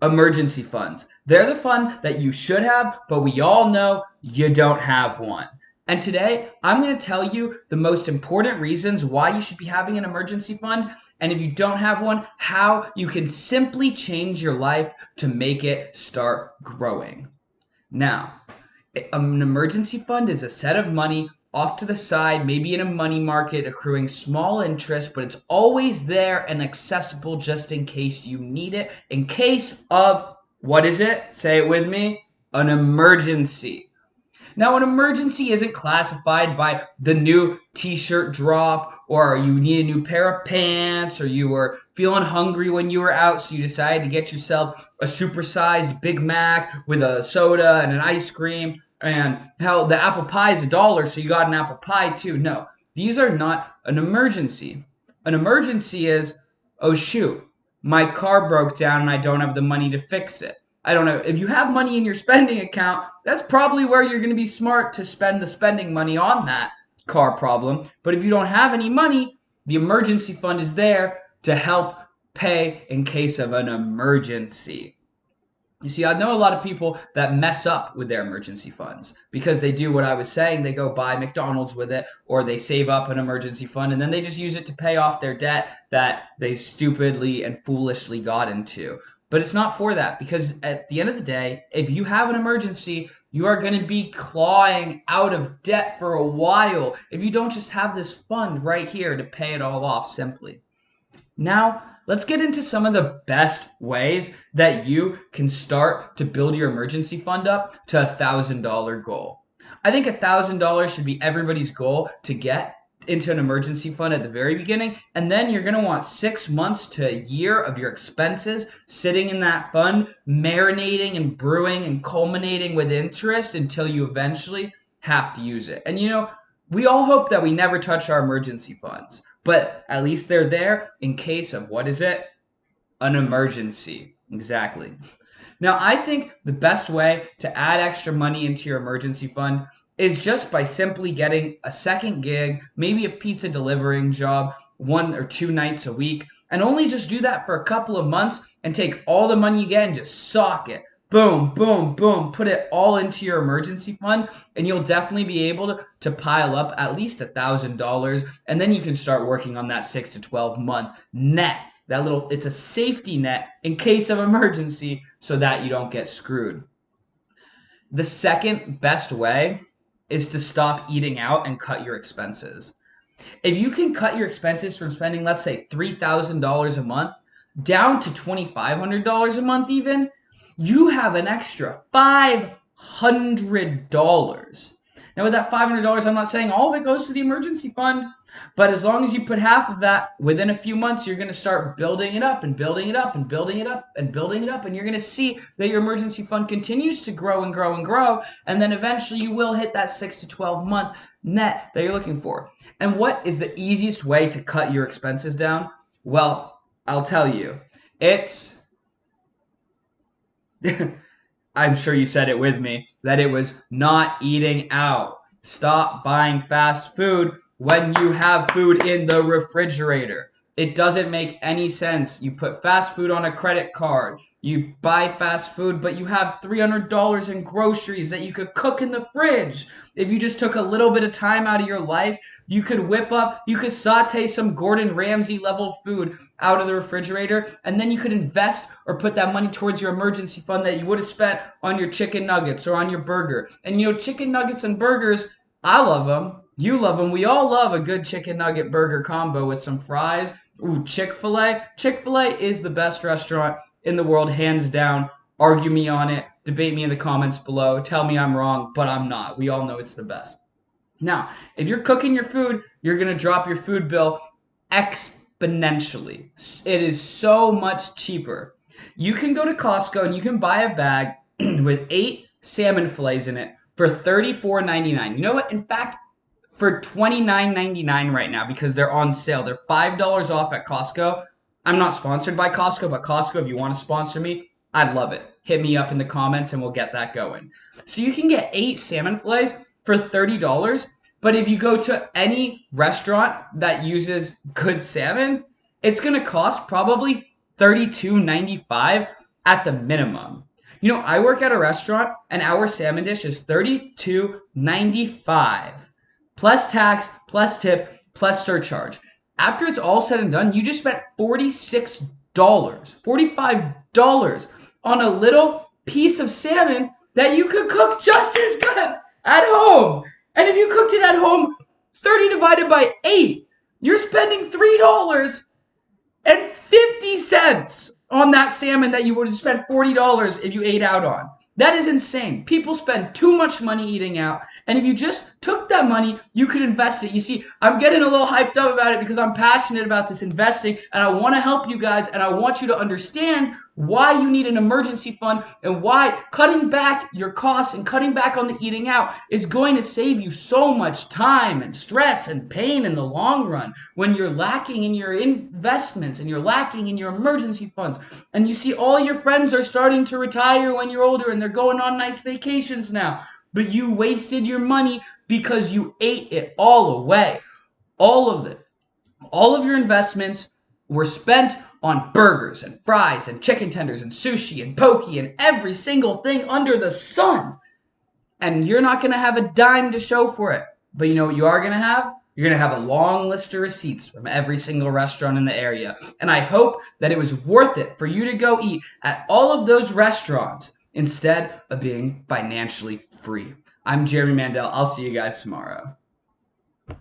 emergency funds. They're the fund that you should have, but we all know you don't have one. And today, I'm going to tell you the most important reasons why you should be having an emergency fund, and if you don't have one, how you can simply change your life to make it start growing. Now, an emergency fund is a set of money off to the side, maybe in a money market, accruing small interest, but it's always there and accessible just in case you need it, in case of, what is it? Say it with me, an emergency. Now, an emergency isn't classified by the new t-shirt drop, or you need a new pair of pants, or you were feeling hungry when you were out, so you decided to get yourself a supersized Big Mac with a soda and an ice cream, and how the apple pie is $1, so you got an apple pie too. No, these are not an emergency. An emergency is, oh shoot, my car broke down and I don't have the money to fix it. I don't know. If you have money in your spending account, that's probably where you're going to be smart to spend the spending money on that car problem. But if you don't have any money, the emergency fund is there to help pay in case of an emergency. You see, I know a lot of people that mess up with their emergency funds because they do what I was saying. They go buy McDonald's with it, or they save up an emergency fund and then they just use it to pay off their debt that they stupidly and foolishly got into. But it's not for that, because at the end of the day, if you have an emergency, you are going to be clawing out of debt for a while if you don't just have this fund right here to pay it all off simply. Now, let's get into some of the best ways that you can start to build your emergency fund up to $1,000 goal. I think $1,000 should be everybody's goal to get into an emergency fund at the very beginning, and then you're going to want 6 months to a year of your expenses sitting in that fund, marinating and brewing and culminating with interest until you eventually have to use it. And we all hope that we never touch our emergency funds, but at least they're there in case of, what is it? An emergency. Exactly. Now, I think the best way to add extra money into your emergency fund is just by simply getting a second gig, maybe a pizza delivering job 1 or 2 nights a week, and only just do that for a couple of months and take all the money you get and just sock it. Boom, boom, boom. Put it all into your emergency fund, and you'll definitely be able to pile up at least $1,000, and then you can start working on that 6 to 12 month net. It's a safety net in case of emergency so that you don't get screwed. The second best way is to stop eating out and cut your expenses. If you can cut your expenses from spending, let's say, $3,000 a month down to $2,500 a month even, you have an extra $500. Now, with that $500, I'm not saying all of it goes to the emergency fund, but as long as you put half of that, within a few months, you're going to start building it up and building it up and building it up and building it up, and you're going to see that your emergency fund continues to grow and grow and grow, and then eventually you will hit that 6 to 12 month net that you're looking for. And what is the easiest way to cut your expenses down? Well, I'll tell you. It's I'm sure you said it with me, that it was not eating out. Stop buying fast food when you have food in the refrigerator. It doesn't make any sense. You put fast food on a credit card. You buy fast food, but you have $300 in groceries that you could cook in the fridge. If you just took a little bit of time out of your life, you could saute some Gordon Ramsay level food out of the refrigerator, and then you could invest or put that money towards your emergency fund that you would have spent on your chicken nuggets or on your burger. And chicken nuggets and burgers, I love them. You love them. We all love a good chicken nugget burger combo with some fries. Ooh, Chick-fil-A. Chick-fil-A is the best restaurant in the world, hands down. Argue me on it. Debate me in the comments below. Tell me I'm wrong, but I'm not. We all know it's the best. Now, if you're cooking your food, you're going to drop your food bill exponentially. It is so much cheaper. You can go to Costco and you can buy a bag with 8 salmon fillets in it for $34.99. You know what? In fact, for $29.99 right now, because they're on sale. They're $5 off at Costco. I'm not sponsored by Costco, but Costco, if you want to sponsor me, I'd love it. Hit me up in the comments and we'll get that going. So you can get 8 salmon fillets for $30, but if you go to any restaurant that uses good salmon, it's going to cost probably $32.95. at the minimum. You know, I work at a restaurant and our salmon dish is $32.95 plus tax, plus tip, plus surcharge. After it's all said and done, you just spent $46, $45 on a little piece of salmon that you could cook just as good at home. And if you cooked it at home, 30 divided by 8, you're spending $3.50 on that salmon that you would have spent $40 if you ate out on. That is insane. People spend too much money eating out. And if you just took that money, you could invest it. You see, I'm getting a little hyped up about it because I'm passionate about this investing and I want to help you guys and I want you to understand why you need an emergency fund and why cutting back your costs and cutting back on the eating out is going to save you so much time and stress and pain in the long run when you're lacking in your investments and you're lacking in your emergency funds. And you see all your friends are starting to retire when you're older and they're going on nice vacations now. But you wasted your money because you ate it all away. All of it. All of your investments were spent on burgers and fries and chicken tenders and sushi and poke and every single thing under the sun. And you're not going to have a dime to show for it. But you know what you are going to have? You're going to have a long list of receipts from every single restaurant in the area. And I hope that it was worth it for you to go eat at all of those restaurants instead of being financially free. I'm Jeremy Mandel. I'll see you guys tomorrow.